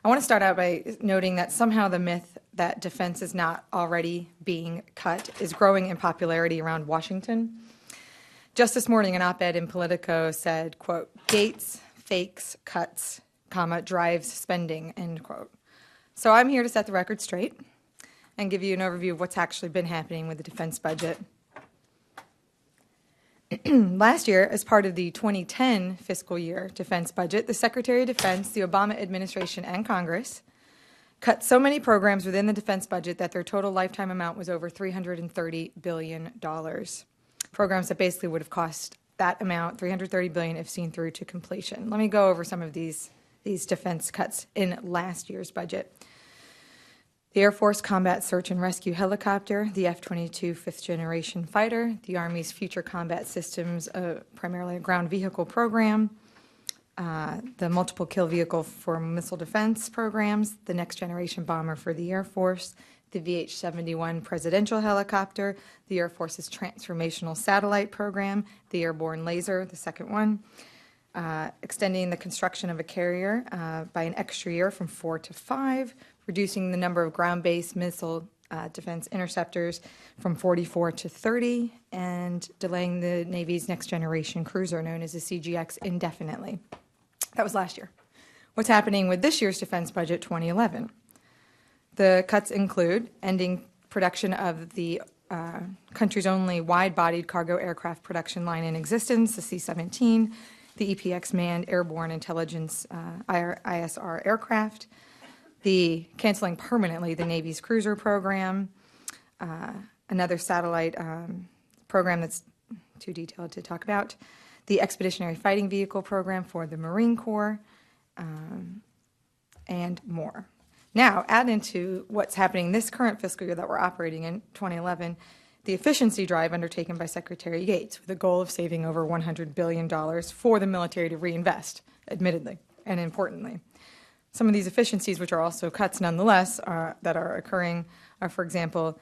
I want to start out by noting that somehow the myth that defense is not already being cut is growing in popularity around Washington. Just this morning, an op-ed in Politico said, quote, Gates fakes cuts, comma, drives spending, end quote. So I'm here to set the record straight and give you an overview of what's actually been happening with the defense budget. Last year, as part of the 2010 fiscal year defense budget, the Secretary of Defense, the Obama administration, and Congress cut so many programs within the defense budget that their total lifetime amount was over $330 billion. Programs that basically would have cost that amount, $330 billion, if seen through to completion. Let me go over some of these defense cuts in last year's budget. The Air Force Combat Search and Rescue Helicopter, the F-22 fifth-generation fighter, the Army's Future Combat Systems, primarily a ground vehicle program, the Multiple Kill Vehicle for Missile Defense programs, the Next Generation Bomber for the Air Force, the VH-71 Presidential Helicopter, the Air Force's Transformational Satellite Program, the Airborne Laser, the second one, extending the construction of a carrier by an extra year from 4 to 5, reducing the number of ground-based missile defense interceptors from 44 to 30, and delaying the Navy's next-generation cruiser, known as the CGX, indefinitely. That was last year. What's happening with this year's defense budget, 2011? The cuts include ending production of the country's only wide-bodied cargo aircraft production line in existence, the C-17, the EPX manned airborne intelligence ISR aircraft, the canceling permanently the Navy's cruiser program, another satellite program that's too detailed to talk about, the expeditionary fighting vehicle program for the Marine Corps, and more. Now, add into what's happening this current fiscal year that we're operating in, 2011, the efficiency drive undertaken by Secretary Gates with a goal of saving over $100 billion for the military to reinvest, admittedly and importantly. Some of these efficiencies, which are also cuts nonetheless, that are occurring are, for example,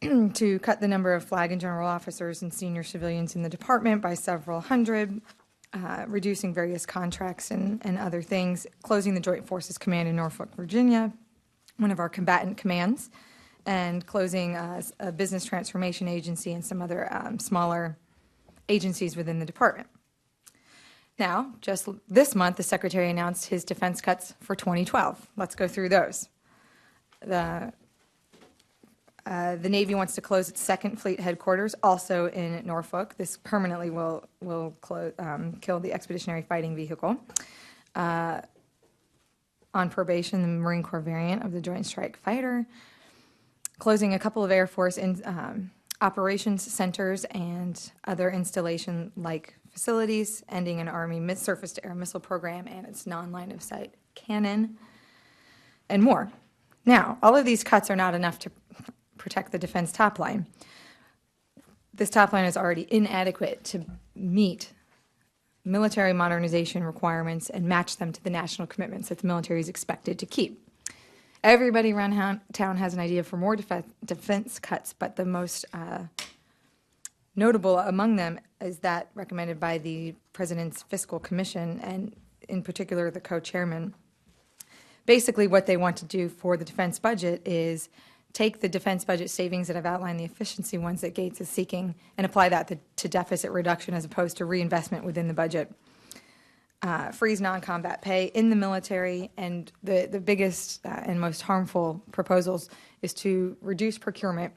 to cut the number of flag and general officers and senior civilians in the department by several hundred, reducing various contracts and other things, closing the Joint Forces Command in Norfolk, Virginia, one of our combatant commands, and closing a business transformation agency and some other smaller agencies within the department. Now, just this month, the Secretary announced his defense cuts for 2012. Let's go through those. The Navy wants to close its Second Fleet headquarters, also in Norfolk. This permanently will kill the expeditionary fighting vehicle. On probation, the Marine Corps variant of the Joint Strike Fighter. Closing a couple of Air Force operations centers and other installation-like facilities, ending an Army surface-to-air missile program and its non-line-of-sight cannon, and more. Now, all of these cuts are not enough to protect the defense top line. This top line is already inadequate to meet military modernization requirements and match them to the national commitments that the military is expected to keep. Everybody around town has an idea for more defense cuts, but the most notable among them is that recommended by the President's Fiscal Commission, and in particular the co-chairman. Basically, what they want to do for the defense budget is take the defense budget savings that I've outlined, the efficiency ones that Gates is seeking, and apply that to deficit reduction as opposed to reinvestment within the budget. Freeze non-combat pay in the military, and the biggest and most harmful proposals is to reduce procurement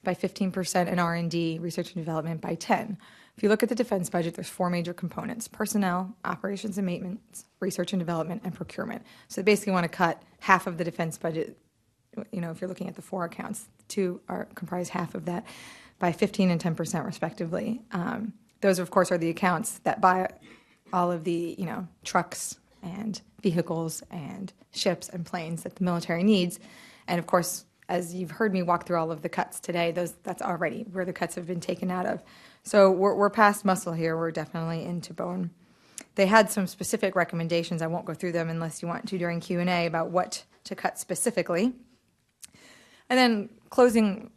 by 15% and R&D, research and development, by 10%. If you look at the defense budget, there's 4 major components: personnel, operations and maintenance, research and development, and procurement. So they basically want to cut half of the defense budget. You know, if you're looking at the 4 accounts, 2 comprise half of that by 15% and 10% respectively. Those, of course, are the accounts that buy all of the, trucks and vehicles and ships and planes that the military needs. And of course, as you've heard me walk through all of the cuts today, that's already where the cuts have been taken out of. So we're past muscle here. We're definitely into bone. They had some specific recommendations. I won't go through them unless you want to during Q&A about what to cut specifically. And then closing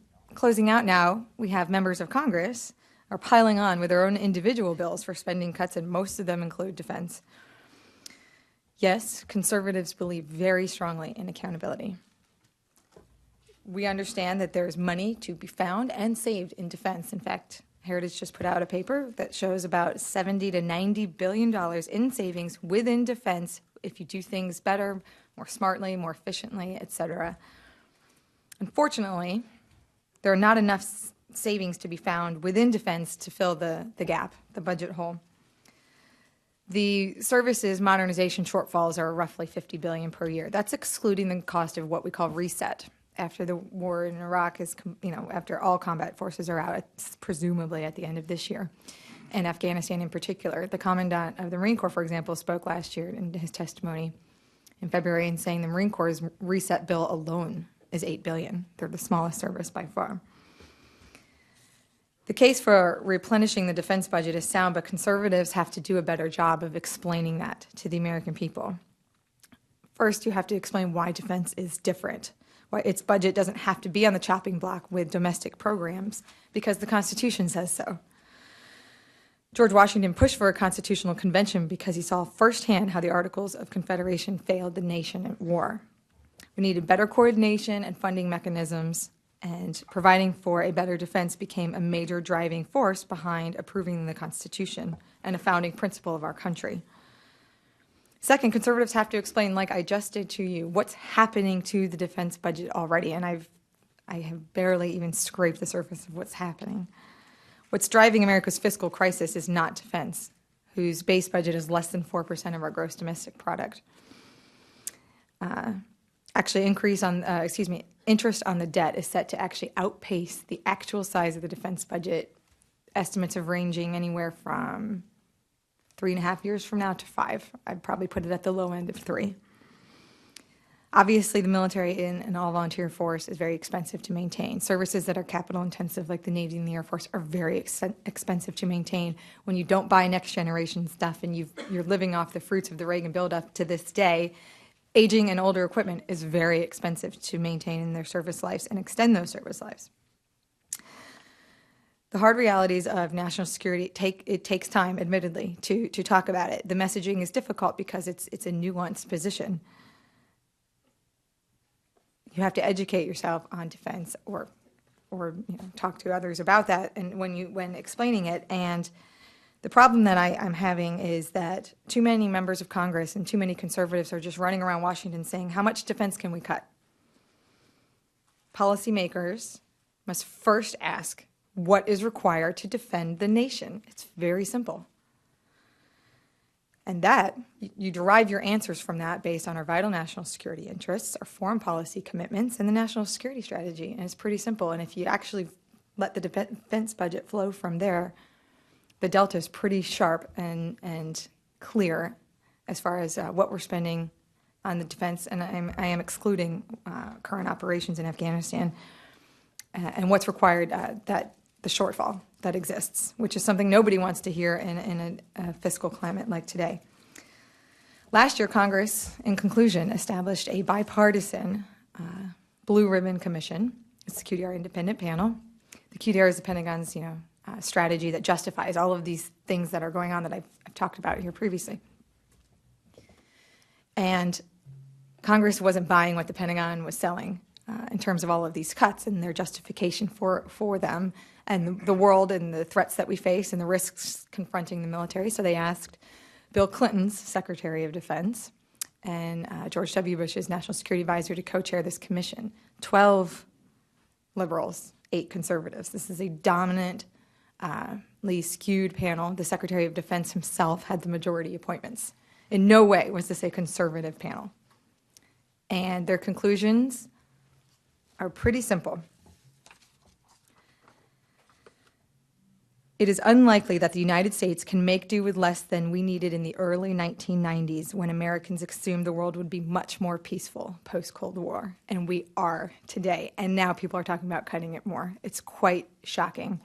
out now, we have members of Congress are piling on with their own individual bills for spending cuts, and most of them include defense. Yes, conservatives believe very strongly in accountability. We understand that there's money to be found and saved in defense. In fact, Heritage just put out a paper that shows about 70 to 90 billion dollars in savings within defense if you do things better, more smartly, more efficiently, et cetera. Unfortunately, there are not enough savings to be found within defense to fill the gap, the budget hole. The services modernization shortfalls are roughly $50 billion per year. That's excluding the cost of what we call reset. After the war in Iraq is, after all combat forces are out, it's presumably at the end of this year, and Afghanistan in particular. The Commandant of the Marine Corps, for example, spoke last year in his testimony in February and saying the Marine Corps' reset bill alone is $8 billion. They're the smallest service by far. The case for replenishing the defense budget is sound, but conservatives have to do a better job of explaining that to the American people. First, you have to explain why defense is different, why its budget doesn't have to be on the chopping block with domestic programs, because the Constitution says so. George Washington pushed for a constitutional convention because he saw firsthand how the Articles of Confederation failed the nation at war. We needed better coordination and funding mechanisms, and providing for a better defense became a major driving force behind approving the Constitution and a founding principle of our country. Second, conservatives have to explain, like I just did to you, what's happening to the defense budget already, and I have barely even scraped the surface of what's happening. What's driving America's fiscal crisis is not defense, whose base budget is less than 4% of our gross domestic product. Interest on the debt is set to actually outpace the actual size of the defense budget, estimates of ranging anywhere from 3.5 years from now to 5. I'd probably put it at the low end of 3. Obviously, the military and all volunteer force is very expensive to maintain. Services that are capital intensive, like the Navy and the Air Force, are very expensive to maintain. When you don't buy next generation stuff and you're living off the fruits of the Reagan buildup to this day, aging and older equipment is very expensive to maintain in their service lives and extend those service lives. The hard realities of national security it takes time, admittedly, to talk about it. The messaging is difficult because it's a nuanced position. You have to educate yourself on defense, or talk to others about that, and when explaining it. And the problem that I'm having is that too many members of Congress and too many conservatives are just running around Washington saying, how much defense can we cut? Policymakers must first ask what is required to defend the nation. It's very simple. And that, you derive your answers from that based on our vital national security interests, our foreign policy commitments, and the national security strategy. And it's pretty simple. And if you actually let the defense budget flow from there, the delta is pretty sharp and clear as far as what we're spending on the defense. And I am excluding current operations in Afghanistan and what's required, that the shortfall that exists, which is something nobody wants to hear in a fiscal climate like today. Last year, Congress, in conclusion, established a bipartisan blue ribbon commission. It's the QDR independent panel. The QDR is the Pentagon's, strategy that justifies all of these things that are going on that I've talked about here previously. And Congress wasn't buying what the Pentagon was selling in terms of all of these cuts and their justification for them, and the world and the threats that we face and the risks confronting the military. So they asked Bill Clinton's Secretary of Defense and George W. Bush's National Security Advisor to co-chair this commission. 12 liberals, 8 conservatives. This is a dominantly skewed panel. The Secretary of Defense himself had the majority appointments. In no way was this a conservative panel. And their conclusions are pretty simple. It is unlikely that the United States can make do with less than we needed in the early 1990s, when Americans assumed the world would be much more peaceful post-Cold War. And we are today. And now people are talking about cutting it more. It's quite shocking.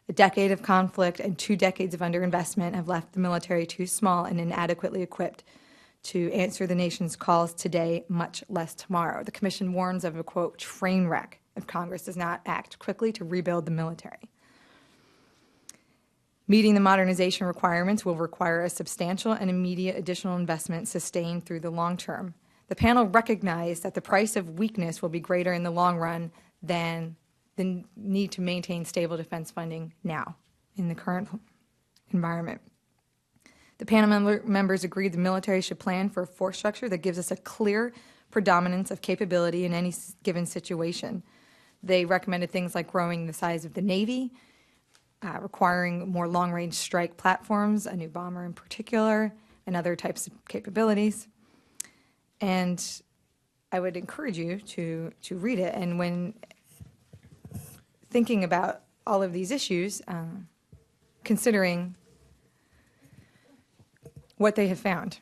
A decade of conflict and 2 decades of underinvestment have left the military too small and inadequately equipped to answer the nation's calls today, much less tomorrow. The commission warns of a, quote, train wreck if Congress does not act quickly to rebuild the military. Meeting the modernization requirements will require a substantial and immediate additional investment sustained through the long term. The panel recognized that the price of weakness will be greater in the long run than the need to maintain stable defense funding now in the current environment. The panel members agreed the military should plan for a force structure that gives us a clear predominance of capability in any given situation. They recommended things like growing the size of the Navy, requiring more long-range strike platforms, a new bomber in particular, and other types of capabilities. And I would encourage you to read it. And when thinking about all of these issues, considering what they have found.